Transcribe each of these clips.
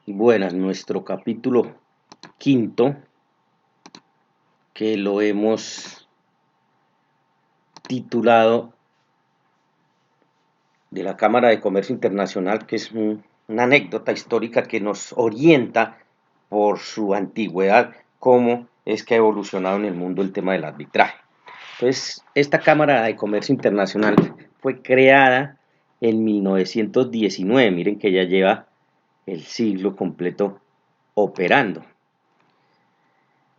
Buenas, nuestro capítulo quinto, que lo hemos titulado de la Cámara de Comercio Internacional, que es una anécdota histórica que nos orienta por su antigüedad, cómo es que ha evolucionado en el mundo el tema del arbitraje. Entonces, esta Cámara de Comercio Internacional fue creada en 1919, miren que ya lleva el siglo completo operando,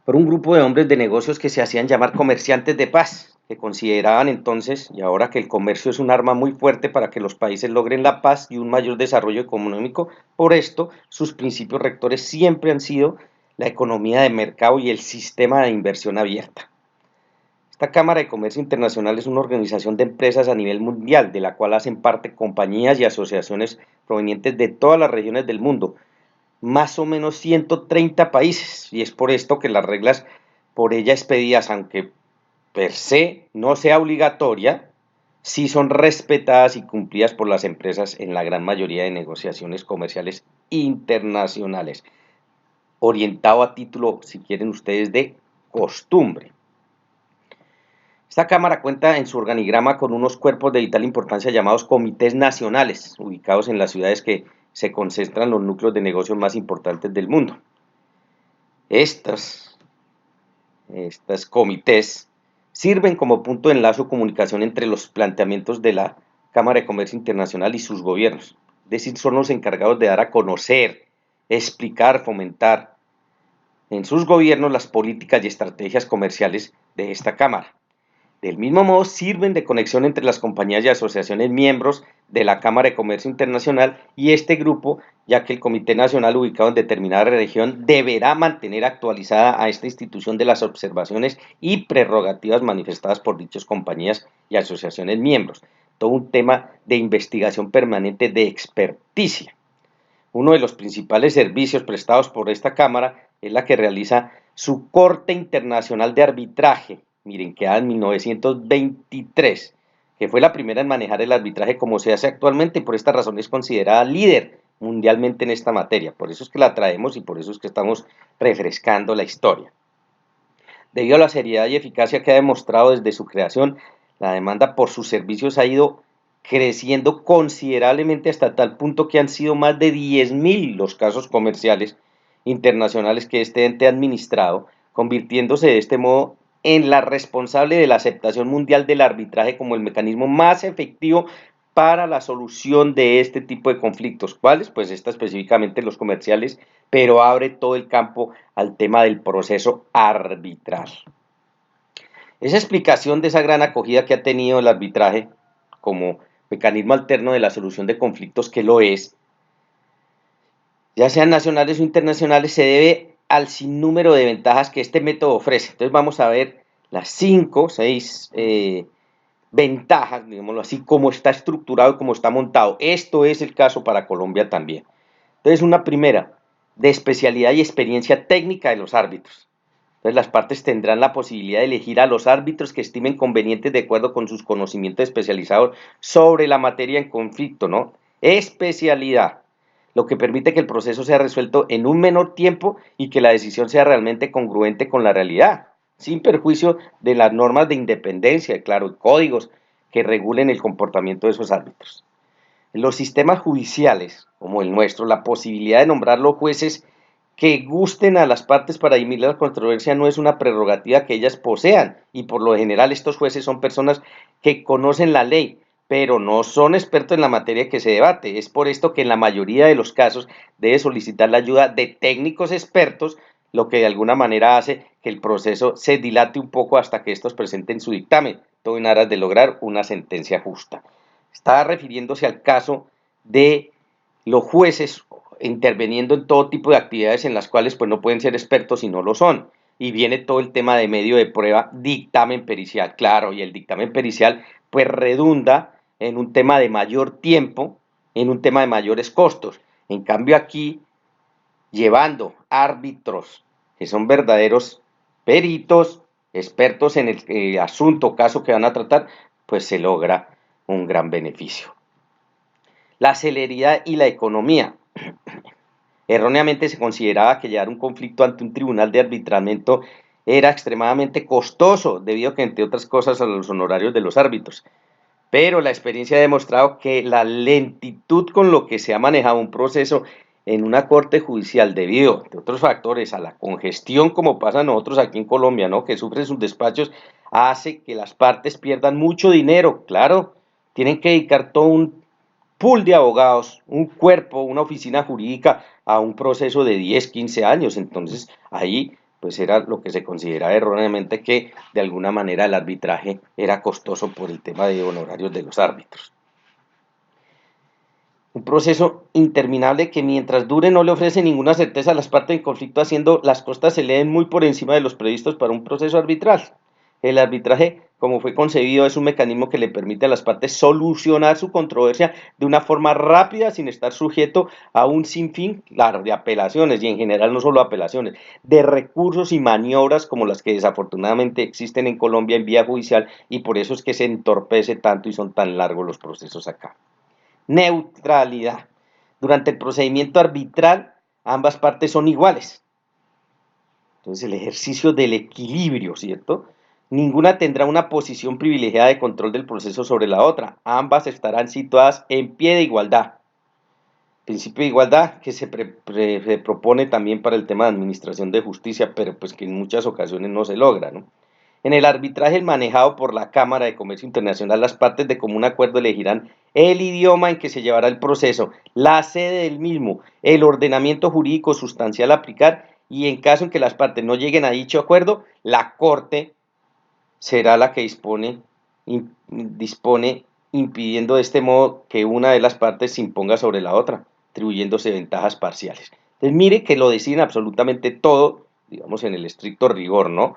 por un grupo de hombres de negocios que se hacían llamar comerciantes de paz, que consideraban entonces, y ahora que el comercio es un arma muy fuerte para que los países logren la paz y un mayor desarrollo económico, por esto sus principios rectores siempre han sido la economía de mercado y el sistema de inversión abierta. Esta Cámara de Comercio Internacional es una organización de empresas a nivel mundial, de la cual hacen parte compañías y asociaciones provenientes de todas las regiones del mundo, más o menos 130 países, y es por esto que las reglas por ella expedidas, aunque per se no sea obligatoria, sí son respetadas y cumplidas por las empresas en la gran mayoría de negociaciones comerciales internacionales, orientado a título, si quieren ustedes, de costumbre. Esta Cámara cuenta en su organigrama con unos cuerpos de vital importancia llamados comités nacionales, ubicados en las ciudades que se concentran los núcleos de negocios más importantes del mundo. Estas comités sirven como punto de enlace o comunicación entre los planteamientos de la Cámara de Comercio Internacional y sus gobiernos. Es decir, son los encargados de dar a conocer, explicar, fomentar en sus gobiernos las políticas y estrategias comerciales de esta Cámara. Del mismo modo, sirven de conexión entre las compañías y asociaciones miembros de la Cámara de Comercio Internacional y este grupo, ya que el Comité Nacional ubicado en determinada región deberá mantener actualizada a esta institución de las observaciones y prerrogativas manifestadas por dichas compañías y asociaciones miembros. Todo un tema de investigación permanente de experticia. Uno de los principales servicios prestados por esta Cámara es la que realiza su Corte Internacional de Arbitraje, miren, que en 1923, que fue la primera en manejar el arbitraje como se hace actualmente y por esta razón es considerada líder mundialmente en esta materia. Por eso es que la traemos y por eso es que estamos refrescando la historia. Debido a la seriedad y eficacia que ha demostrado desde su creación, la demanda por sus servicios ha ido creciendo considerablemente hasta tal punto que han sido más de 10.000 los casos comerciales internacionales que este ente ha administrado, convirtiéndose de este modo en la responsable de la aceptación mundial del arbitraje como el mecanismo más efectivo para la solución de este tipo de conflictos. ¿Cuáles? Pues específicamente los comerciales, pero abre todo el campo al tema del proceso arbitral. Esa explicación de esa gran acogida que ha tenido el arbitraje como mecanismo alterno de la solución de conflictos, que lo es, ya sean nacionales o internacionales, se debe al sinnúmero de ventajas que este método ofrece. Entonces vamos a ver las 5, 6 ventajas, digámoslo así, cómo está estructurado y cómo está montado. Esto es el caso para Colombia también. Entonces, una primera, de especialidad y experiencia técnica de los árbitros. Entonces, las partes tendrán la posibilidad de elegir a los árbitros que estimen convenientes de acuerdo con sus conocimientos especializados sobre la materia en conflicto, ¿no? Especialidad, lo que permite que el proceso sea resuelto en un menor tiempo y que la decisión sea realmente congruente con la realidad, sin perjuicio de las normas de independencia, claro, códigos que regulen el comportamiento de esos árbitros. En los sistemas judiciales, como el nuestro, la posibilidad de nombrar los jueces que gusten a las partes para dirimir la controversia no es una prerrogativa que ellas posean, y por lo general estos jueces son personas que conocen la ley, pero no son expertos en la materia que se debate. Es por esto que en la mayoría de los casos debe solicitar la ayuda de técnicos expertos, lo que de alguna manera hace que el proceso se dilate un poco hasta que estos presenten su dictamen, todo en aras de lograr una sentencia justa. Está refiriéndose al caso de los jueces interviniendo en todo tipo de actividades en las cuales pues no pueden ser expertos y no lo son. Y viene todo el tema de medio de prueba, dictamen pericial, claro, y el dictamen pericial pues redunda en un tema de mayor tiempo, en un tema de mayores costos. En cambio aquí, llevando árbitros que son verdaderos peritos, expertos en el asunto o caso que van a tratar, pues se logra un gran beneficio. La celeridad y la economía. Erróneamente se consideraba que llevar un conflicto ante un tribunal de arbitramiento era extremadamente costoso, debido a que, entre otras cosas, a los honorarios de los árbitros. Pero la experiencia ha demostrado que la lentitud con lo que se ha manejado un proceso en una corte judicial, debido, entre otros factores, a la congestión, como pasa a nosotros aquí en Colombia, ¿no?, que sufren sus despachos, hace que las partes pierdan mucho dinero. Claro, tienen que dedicar todo un pool de abogados, un cuerpo, una oficina jurídica a un proceso de 10, 15 años. Entonces, ahí pues era lo que se consideraba erróneamente, que de alguna manera el arbitraje era costoso por el tema de honorarios de los árbitros. Un proceso interminable que, mientras dure, no le ofrece ninguna certeza a las partes en conflicto, haciendo las costas se leen muy por encima de los previstos para un proceso arbitral. El arbitraje, como fue concebido, es un mecanismo que le permite a las partes solucionar su controversia de una forma rápida, sin estar sujeto a un sinfín, claro, de apelaciones, y en general no solo apelaciones, de recursos y maniobras como las que desafortunadamente existen en Colombia en vía judicial, y por eso es que se entorpece tanto y son tan largos los procesos acá. Neutralidad. Durante el procedimiento arbitral, ambas partes son iguales. Entonces, el ejercicio del equilibrio, ¿cierto? Ninguna tendrá una posición privilegiada de control del proceso sobre la otra. Ambas estarán situadas en pie de igualdad. Principio de igualdad que se propone también para el tema de administración de justicia, pero pues que en muchas ocasiones no se logra, ¿no? En el arbitraje manejado por la Cámara de Comercio Internacional, las partes de común acuerdo elegirán el idioma en que se llevará el proceso, la sede del mismo, el ordenamiento jurídico sustancial a aplicar, y en caso en que las partes no lleguen a dicho acuerdo, la Corte será la que dispone, impidiendo de este modo que una de las partes se imponga sobre la otra, atribuyéndose ventajas parciales. Entonces mire que lo deciden absolutamente todo, digamos en el estricto rigor, ¿no?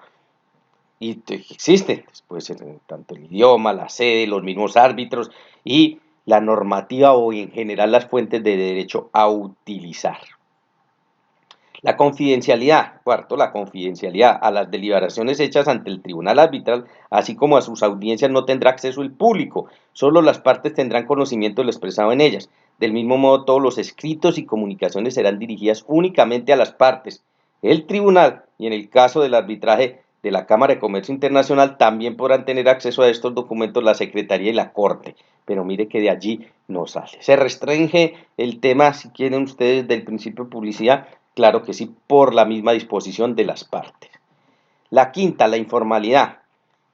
Y existen, pues, tanto el idioma, la sede, los mismos árbitros y la normativa, o en general las fuentes de derecho a utilizar. La confidencialidad, cuarto, la confidencialidad a las deliberaciones hechas ante el tribunal arbitral, así como a sus audiencias, no tendrá acceso el público, solo las partes tendrán conocimiento de lo expresado en ellas. Del mismo modo, todos los escritos y comunicaciones serán dirigidas únicamente a las partes. El tribunal, y en el caso del arbitraje de la Cámara de Comercio Internacional, también podrán tener acceso a estos documentos la Secretaría y la Corte, pero mire que de allí no sale. Se restringe el tema, si quieren ustedes, del principio de publicidad. Claro que sí, por la misma disposición de las partes. La quinta, la informalidad.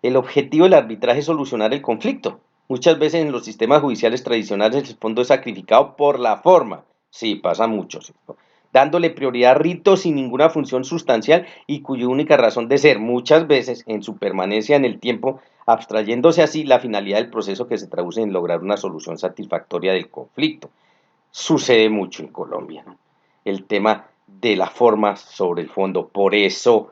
El objetivo del arbitraje es solucionar el conflicto. Muchas veces en los sistemas judiciales tradicionales el fondo es sacrificado por la forma. Sí, pasa mucho, ¿cierto? Dándole prioridad a ritos sin ninguna función sustancial y cuya única razón de ser, muchas veces en su permanencia en el tiempo, abstrayéndose así la finalidad del proceso, que se traduce en lograr una solución satisfactoria del conflicto. Sucede mucho en Colombia, ¿no? El tema de la forma sobre el fondo. Por eso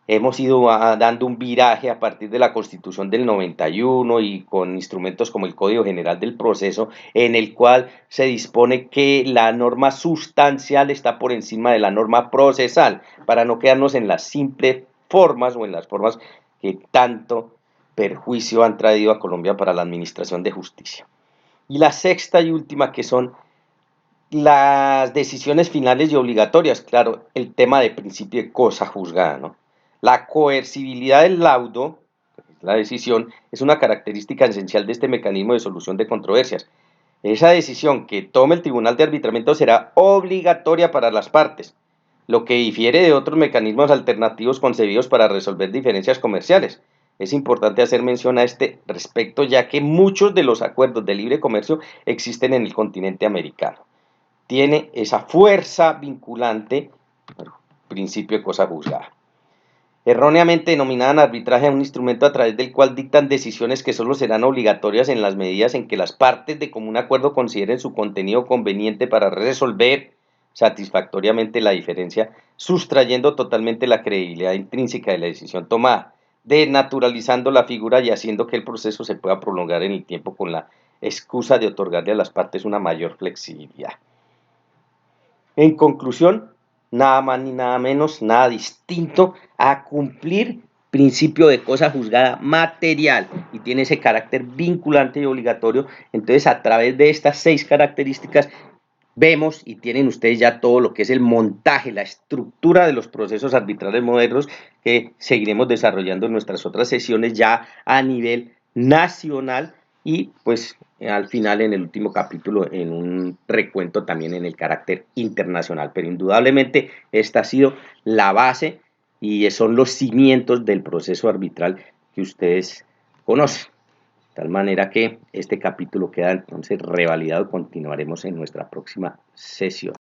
hemos ido dando un viraje a partir de la Constitución del 91 y con instrumentos como el Código General del Proceso, en el cual se dispone que la norma sustancial está por encima de la norma procesal, para no quedarnos en las simples formas, o en las formas que tanto perjuicio han traído a Colombia para la administración de justicia. Y la sexta y última, que son las decisiones finales y obligatorias, claro, el tema de principio de cosa juzgada, ¿no? La coercibilidad del laudo, la decisión, es una característica esencial de este mecanismo de solución de controversias. Esa decisión que tome el tribunal de arbitramiento será obligatoria para las partes, lo que difiere de otros mecanismos alternativos concebidos para resolver diferencias comerciales. Es importante hacer mención a este respecto, ya que muchos de los acuerdos de libre comercio existen en el continente americano. Tiene esa fuerza vinculante, principio de cosa juzgada. Erróneamente denominaban arbitraje a un instrumento a través del cual dictan decisiones que solo serán obligatorias en las medidas en que las partes de común acuerdo consideren su contenido conveniente para resolver satisfactoriamente la diferencia, sustrayendo totalmente la credibilidad intrínseca de la decisión tomada, desnaturalizando la figura y haciendo que el proceso se pueda prolongar en el tiempo, con la excusa de otorgarle a las partes una mayor flexibilidad. En conclusión, nada más ni nada menos, nada distinto a cumplir principio de cosa juzgada material, y tiene ese carácter vinculante y obligatorio. Entonces, a través de estas 6 características, vemos y tienen ustedes ya todo lo que es el montaje, la estructura de los procesos arbitrales modernos que seguiremos desarrollando en nuestras otras sesiones ya a nivel nacional y pues al final en el último capítulo en un recuento también en el carácter internacional. Pero indudablemente esta ha sido la base y son los cimientos del proceso arbitral que ustedes conocen. De tal manera que este capítulo queda entonces revalidado. Continuaremos en nuestra próxima sesión.